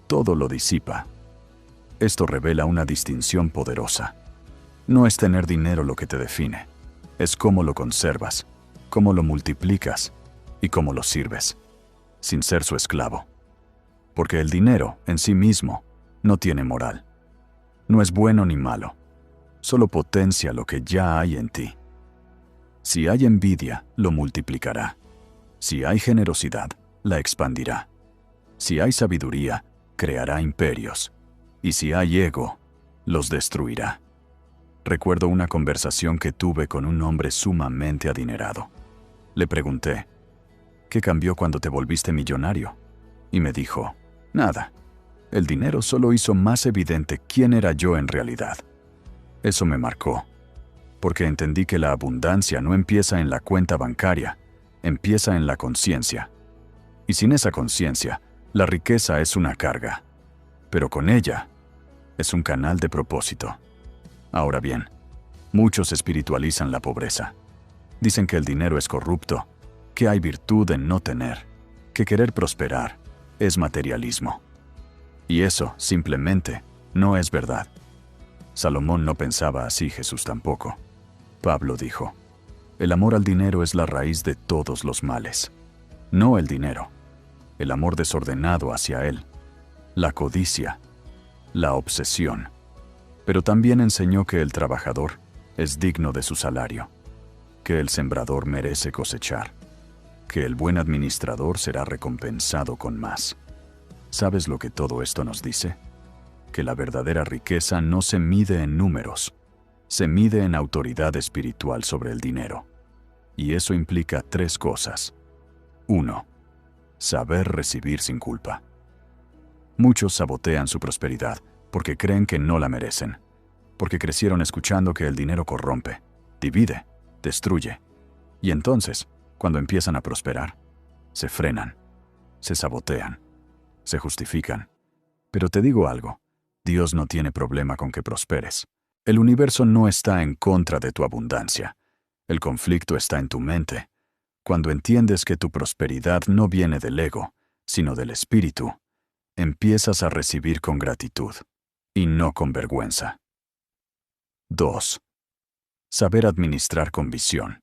todo lo disipa». Esto revela una distinción poderosa. No es tener dinero lo que te define, es cómo lo conservas, cómo lo multiplicas y cómo lo sirves, sin ser su esclavo. Porque el dinero, en sí mismo, no tiene moral. No es bueno ni malo, solo potencia lo que ya hay en ti. Si hay envidia, lo multiplicará. Si hay generosidad, la expandirá. Si hay sabiduría, creará imperios. Y si hay ego, los destruirá. Recuerdo una conversación que tuve con un hombre sumamente adinerado. Le pregunté: «¿Qué cambió cuando te volviste millonario?». Y me dijo: «Nada. El dinero solo hizo más evidente quién era yo en realidad». Eso me marcó, porque entendí que la abundancia no empieza en la cuenta bancaria, empieza en la conciencia. Y sin esa conciencia, la riqueza es una carga, pero con ella es un canal de propósito. Ahora bien, muchos espiritualizan la pobreza. Dicen que el dinero es corrupto, que hay virtud en no tener, que querer prosperar es materialismo. Y eso, simplemente, no es verdad. Salomón no pensaba así, Jesús tampoco. Pablo dijo: «El amor al dinero es la raíz de todos los males». No el dinero, el amor desordenado hacia él, la codicia, la obsesión. Pero también enseñó que el trabajador es digno de su salario, que el sembrador merece cosechar, que el buen administrador será recompensado con más. ¿Sabes lo que todo esto nos dice? Que la verdadera riqueza no se mide en números, se mide en autoridad espiritual sobre el dinero. Y eso implica 3 cosas. 1. Saber recibir sin culpa. Muchos sabotean su prosperidad porque creen que no la merecen, porque crecieron escuchando que el dinero corrompe, divide, destruye. Y entonces, cuando empiezan a prosperar, se frenan, se sabotean, se justifican. Pero te digo algo, Dios no tiene problema con que prosperes. El universo no está en contra de tu abundancia. El conflicto está en tu mente. Cuando entiendes que tu prosperidad no viene del ego, sino del espíritu, empiezas a recibir con gratitud, y no con vergüenza. 2. Saber administrar con visión.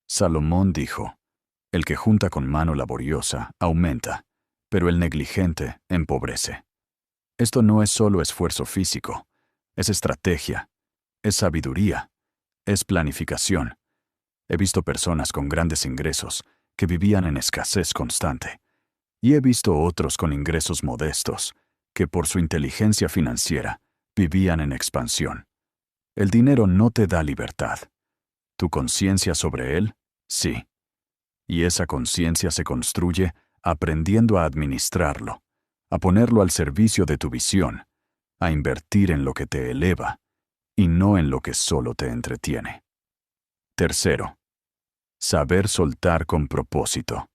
Salomón dijo: «El que junta con mano laboriosa aumenta, pero el negligente empobrece». Esto no es solo esfuerzo físico, es estrategia, es sabiduría, es planificación. He visto personas con grandes ingresos que vivían en escasez constante, y he visto otros con ingresos modestos que por su inteligencia financiera vivían en expansión. El dinero no te da libertad. ¿Tu conciencia sobre él? Sí. Y esa conciencia se construye aprendiendo a administrarlo, a ponerlo al servicio de tu visión, a invertir en lo que te eleva y no en lo que solo te entretiene. 3. Saber soltar con propósito.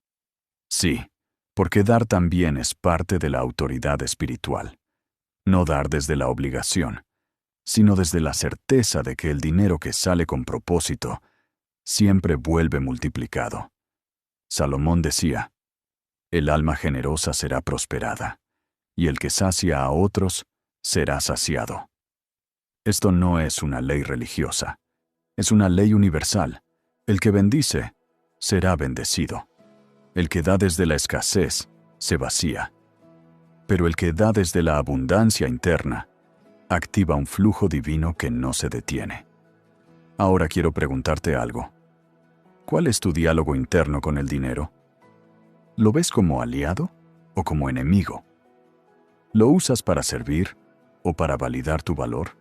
Sí, porque dar también es parte de la autoridad espiritual. No dar desde la obligación, sino desde la certeza de que el dinero que sale con propósito siempre vuelve multiplicado. Salomón decía: El alma generosa será prosperada, y el que sacia a otros será saciado. Esto no es una ley religiosa, es una ley universal. El que bendice será bendecido. El que da desde la escasez se vacía. Pero el que da desde la abundancia interna activa un flujo divino que no se detiene. Ahora quiero preguntarte algo. ¿Cuál es tu diálogo interno con el dinero? ¿Lo ves como aliado o como enemigo? ¿Lo usas para servir o para validar tu valor?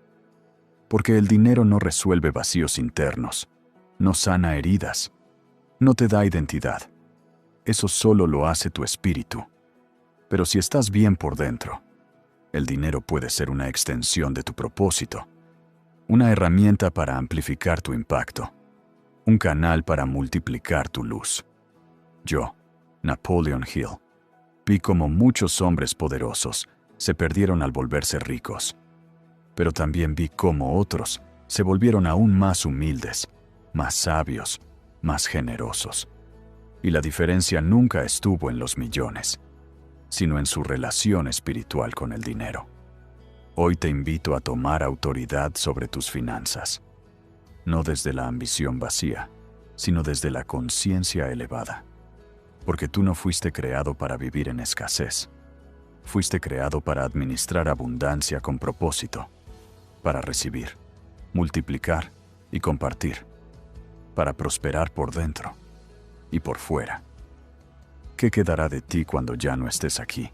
Porque el dinero no resuelve vacíos internos, no sana heridas, no te da identidad. Eso solo lo hace tu espíritu. Pero si estás bien por dentro, el dinero puede ser una extensión de tu propósito, una herramienta para amplificar tu impacto, un canal para multiplicar tu luz. Yo, Napoleon Hill, vi cómo muchos hombres poderosos se perdieron al volverse ricos, pero también vi cómo otros se volvieron aún más humildes, más sabios, más generosos. Y la diferencia nunca estuvo en los millones, sino en su relación espiritual con el dinero. Hoy te invito a tomar autoridad sobre tus finanzas, no desde la ambición vacía, sino desde la conciencia elevada. Porque tú no fuiste creado para vivir en escasez. Fuiste creado para administrar abundancia con propósito, para recibir, multiplicar y compartir, para prosperar por dentro y por fuera. ¿Qué quedará de ti cuando ya no estés aquí?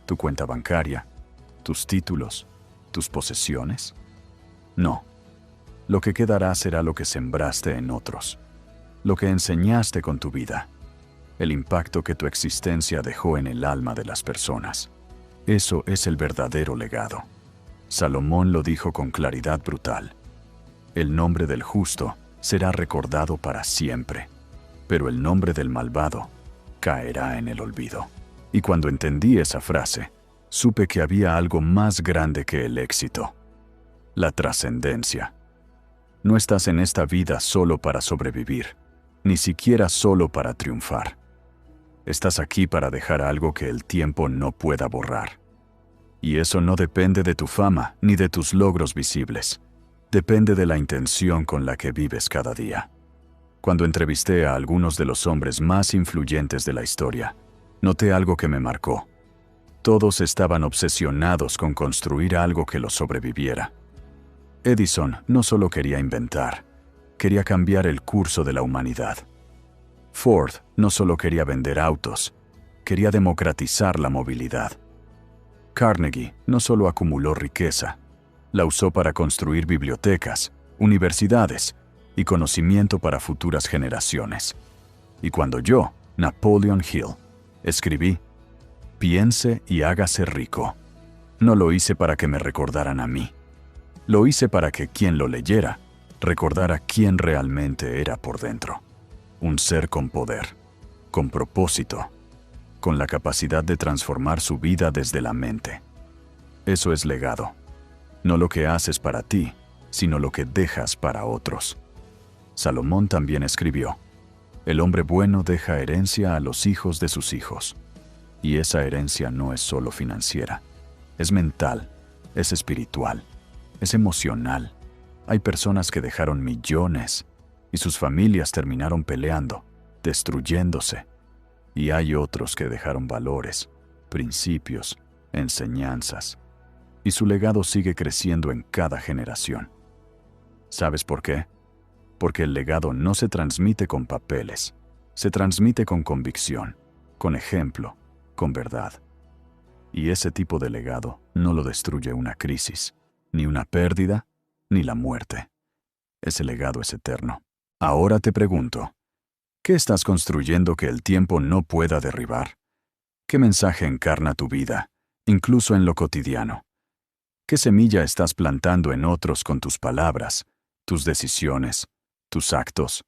¿Tu cuenta bancaria? ¿Tus títulos? ¿Tus posesiones? No. Lo que quedará será lo que sembraste en otros, lo que enseñaste con tu vida, el impacto que tu existencia dejó en el alma de las personas. Eso es el verdadero legado. Salomón lo dijo con claridad brutal. El nombre del justo será recordado para siempre, pero el nombre del malvado caerá en el olvido. Y cuando entendí esa frase, supe que había algo más grande que el éxito: la trascendencia. No estás en esta vida solo para sobrevivir, ni siquiera solo para triunfar. Estás aquí para dejar algo que el tiempo no pueda borrar. Y eso no depende de tu fama ni de tus logros visibles. Depende de la intención con la que vives cada día. Cuando entrevisté a algunos de los hombres más influyentes de la historia, noté algo que me marcó. Todos estaban obsesionados con construir algo que los sobreviviera. Edison no solo quería inventar, quería cambiar el curso de la humanidad. Ford no solo quería vender autos, quería democratizar la movilidad. Carnegie no solo acumuló riqueza, la usó para construir bibliotecas, universidades y conocimiento para futuras generaciones. Y cuando yo, Napoleon Hill, escribí, piense y hágase rico, no lo hice para que me recordaran a mí. Lo hice para que quien lo leyera recordara quién realmente era por dentro. Un ser con poder, con propósito, con la capacidad de transformar su vida desde la mente. Eso es legado. No lo que haces para ti, sino lo que dejas para otros. Salomón también escribió, el hombre bueno deja herencia a los hijos de sus hijos. Y esa herencia no es solo financiera, es mental, es espiritual, es emocional. Hay personas que dejaron millones y sus familias terminaron peleando, destruyéndose. Y hay otros que dejaron valores, principios, enseñanzas. Y su legado sigue creciendo en cada generación. ¿Sabes por qué? Porque el legado no se transmite con papeles, se transmite con convicción, con ejemplo, con verdad. Y ese tipo de legado no lo destruye una crisis, ni una pérdida, ni la muerte. Ese legado es eterno. Ahora te pregunto, ¿qué estás construyendo que el tiempo no pueda derribar? ¿Qué mensaje encarna tu vida, incluso en lo cotidiano? ¿Qué semilla estás plantando en otros con tus palabras, tus decisiones, tus actos?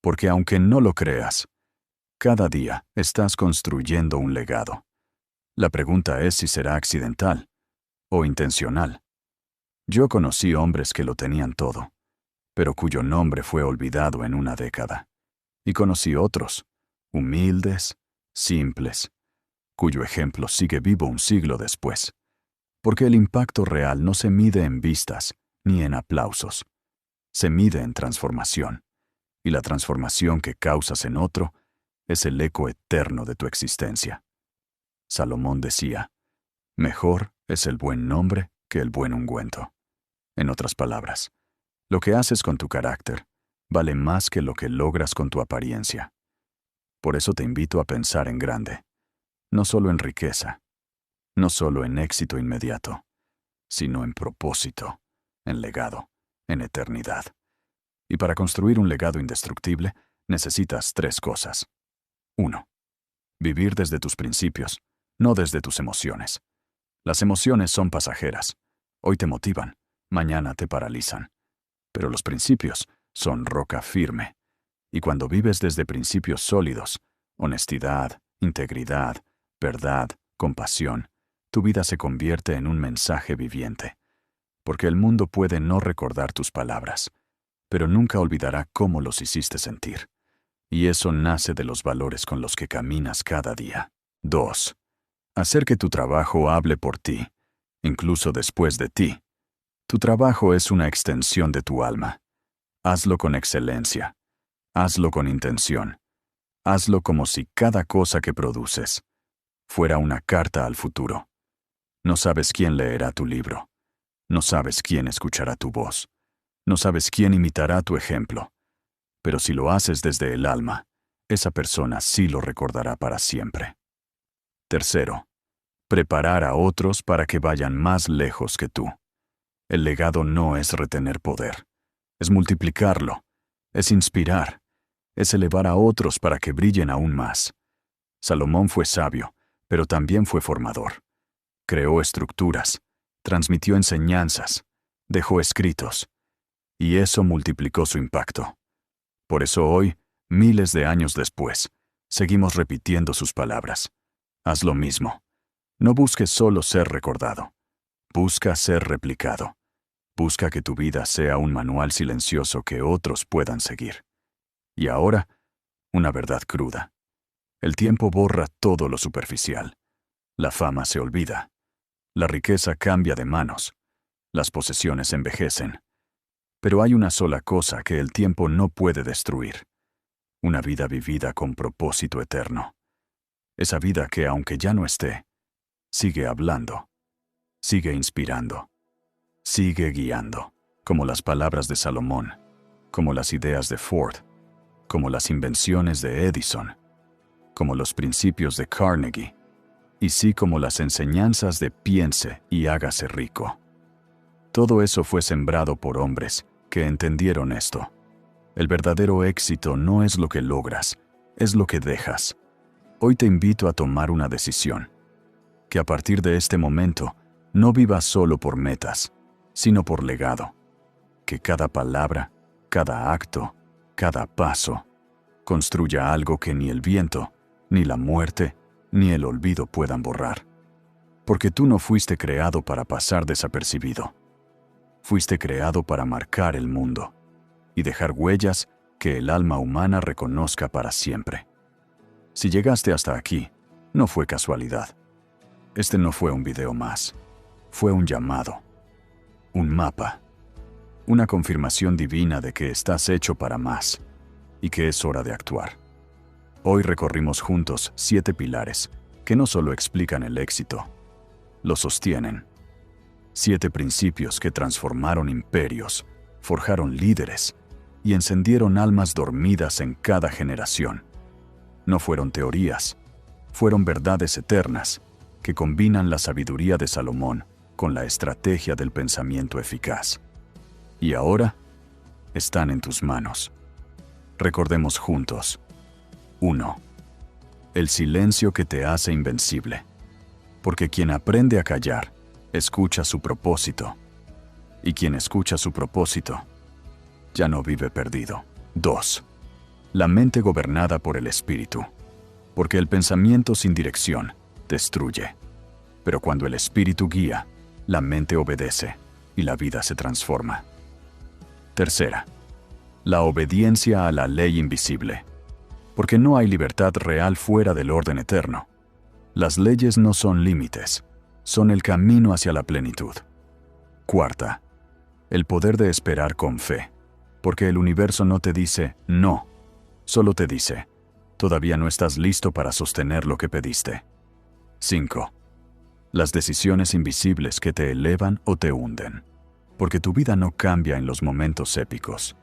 Porque aunque no lo creas, cada día estás construyendo un legado. La pregunta es si será accidental o intencional. Yo conocí hombres que lo tenían todo, pero cuyo nombre fue olvidado en una década. Y conocí otros, humildes, simples, cuyo ejemplo sigue vivo un siglo después. Porque el impacto real no se mide en vistas ni en aplausos, se mide en transformación, y la transformación que causas en otro es el eco eterno de tu existencia. Salomón decía, mejor es el buen nombre que el buen ungüento. En otras palabras, lo que haces con tu carácter vale más que lo que logras con tu apariencia. Por eso te invito a pensar en grande, no solo en riqueza, no solo en éxito inmediato, sino en propósito, en legado, en eternidad. Y para construir un legado indestructible, necesitas 3 cosas. 1. Vivir desde tus principios, no desde tus emociones. Las emociones son pasajeras. Hoy te motivan, mañana te paralizan. Pero los principios son roca firme. Y cuando vives desde principios sólidos, honestidad, integridad, verdad, compasión, tu vida se convierte en un mensaje viviente. Porque el mundo puede no recordar tus palabras, pero nunca olvidará cómo los hiciste sentir. Y eso nace de los valores con los que caminas cada día. 2. Hacer que tu trabajo hable por ti, incluso después de ti. Tu trabajo es una extensión de tu alma. Hazlo con excelencia. Hazlo con intención. Hazlo como si cada cosa que produces fuera una carta al futuro. No sabes quién leerá tu libro. No sabes quién escuchará tu voz. No sabes quién imitará tu ejemplo. Pero si lo haces desde el alma, esa persona sí lo recordará para siempre. 3. Preparar a otros para que vayan más lejos que tú. El legado no es retener poder, es multiplicarlo, es inspirar, es elevar a otros para que brillen aún más. Salomón fue sabio, pero también fue formador. Creó estructuras, transmitió enseñanzas, dejó escritos, y eso multiplicó su impacto. Por eso hoy, miles de años después, seguimos repitiendo sus palabras. Haz lo mismo. No busques solo ser recordado. Busca ser replicado. Busca que tu vida sea un manual silencioso que otros puedan seguir. Y ahora, una verdad cruda. El tiempo borra todo lo superficial. La fama se olvida. La riqueza cambia de manos. Las posesiones envejecen. Pero hay una sola cosa que el tiempo no puede destruir. Una vida vivida con propósito eterno. Esa vida que, aunque ya no esté, sigue hablando, sigue inspirando, sigue guiando, como las palabras de Salomón, como las ideas de Ford, como las invenciones de Edison, como los principios de Carnegie, y sí como las enseñanzas de piense y hágase rico. Todo eso fue sembrado por hombres que entendieron esto. El verdadero éxito no es lo que logras, es lo que dejas. Hoy te invito a tomar una decisión. Que a partir de este momento no vivas solo por metas, sino por legado. Que cada palabra, cada acto, cada paso, construya algo que ni el viento, ni la muerte, ni el olvido puedan borrar. Porque tú no fuiste creado para pasar desapercibido. Fuiste creado para marcar el mundo y dejar huellas que el alma humana reconozca para siempre. Si llegaste hasta aquí, no fue casualidad. Este no fue un video más. Fue un llamado, un mapa, una confirmación divina de que estás hecho para más y que es hora de actuar. Hoy recorrimos juntos 7 pilares que no solo explican el éxito, lo sostienen. 7 principios que transformaron imperios, forjaron líderes y encendieron almas dormidas en cada generación. No fueron teorías, fueron verdades eternas que combinan la sabiduría de Salomón con la estrategia del pensamiento eficaz. Y ahora están en tus manos. Recordemos juntos. 1. El silencio que te hace invencible. Porque quien aprende a callar, escucha su propósito. Y quien escucha su propósito, ya no vive perdido. 2. La mente gobernada por el espíritu. Porque el pensamiento sin dirección destruye. Pero cuando el espíritu guía, la mente obedece y la vida se transforma. 3. La obediencia a la ley invisible. porque no hay libertad real fuera del orden eterno. Las leyes no son límites, son el camino hacia la plenitud. Cuarta, el poder de esperar con fe, porque el universo no te dice no, solo te dice, todavía no estás listo para sostener lo que pediste. 5. Las decisiones invisibles que te elevan o te hunden, porque tu vida no cambia en los momentos épicos,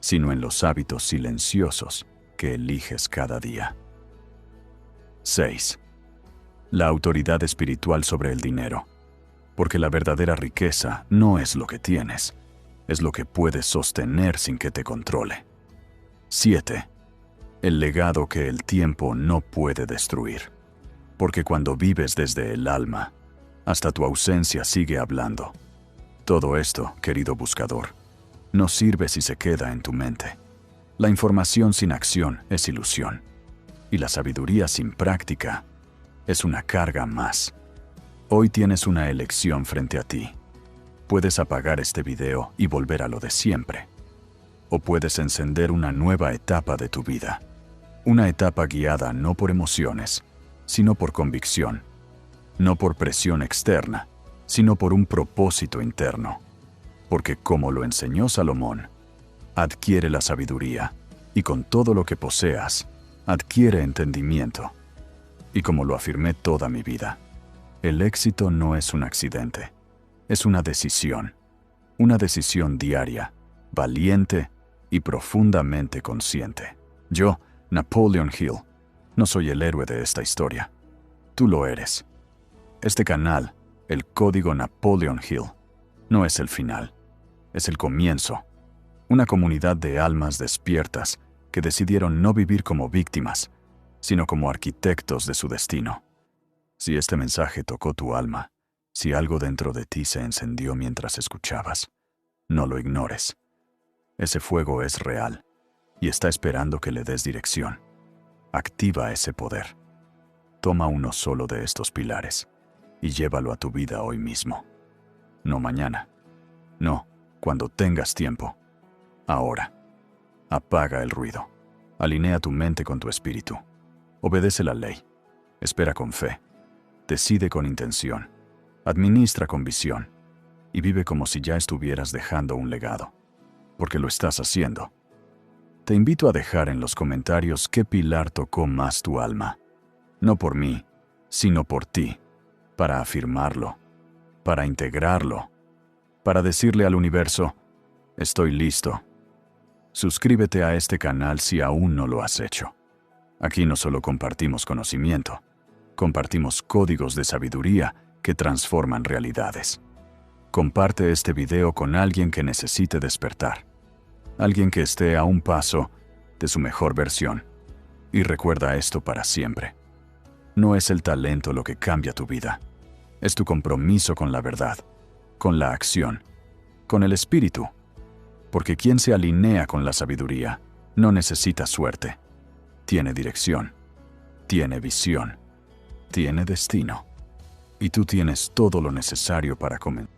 sino en los hábitos silenciosos que eliges cada día. 6. La autoridad espiritual sobre el dinero, porque la verdadera riqueza no es lo que tienes, es lo que puedes sostener sin que te controle. 7. El legado que el tiempo no puede destruir, porque cuando vives desde el alma, hasta tu ausencia sigue hablando. Todo esto, querido buscador, no sirve si se queda en tu mente. La información sin acción es ilusión, y la sabiduría sin práctica es una carga más. Hoy tienes una elección frente a ti. Puedes apagar este video y volver a lo de siempre, o puedes encender una nueva etapa de tu vida. Una etapa guiada no por emociones, sino por convicción. No por presión externa, sino por un propósito interno. Porque como lo enseñó Salomón, adquiere la sabiduría, y con todo lo que poseas, adquiere entendimiento. Y como lo afirmé toda mi vida, el éxito no es un accidente, es una decisión diaria, valiente y profundamente consciente. Yo, Napoleon Hill, no soy el héroe de esta historia. Tú lo eres. Este canal, el Código Napoleon Hill, no es el final, es el comienzo. Una comunidad de almas despiertas que decidieron no vivir como víctimas, sino como arquitectos de su destino. Si este mensaje tocó tu alma, si algo dentro de ti se encendió mientras escuchabas, no lo ignores. Ese fuego es real y está esperando que le des dirección. Activa ese poder. Toma uno solo de estos pilares y llévalo a tu vida hoy mismo. No mañana. No, cuando tengas tiempo. Ahora. Apaga el ruido. Alinea tu mente con tu espíritu. Obedece la ley. Espera con fe. Decide con intención. Administra con visión. Y vive como si ya estuvieras dejando un legado. Porque lo estás haciendo. Te invito a dejar en los comentarios qué pilar tocó más tu alma. No por mí, sino por ti. Para afirmarlo. Para integrarlo. Para decirle al universo, estoy listo. Suscríbete a este canal si aún no lo has hecho. Aquí no solo compartimos conocimiento, compartimos códigos de sabiduría que transforman realidades. Comparte este video con alguien que necesite despertar, alguien que esté a un paso de su mejor versión. Y recuerda esto para siempre. No es el talento lo que cambia tu vida, es tu compromiso con la verdad, con la acción, con el espíritu. Porque quien se alinea con la sabiduría no necesita suerte. Tiene dirección, tiene visión, tiene destino. Y tú tienes todo lo necesario para comenzar.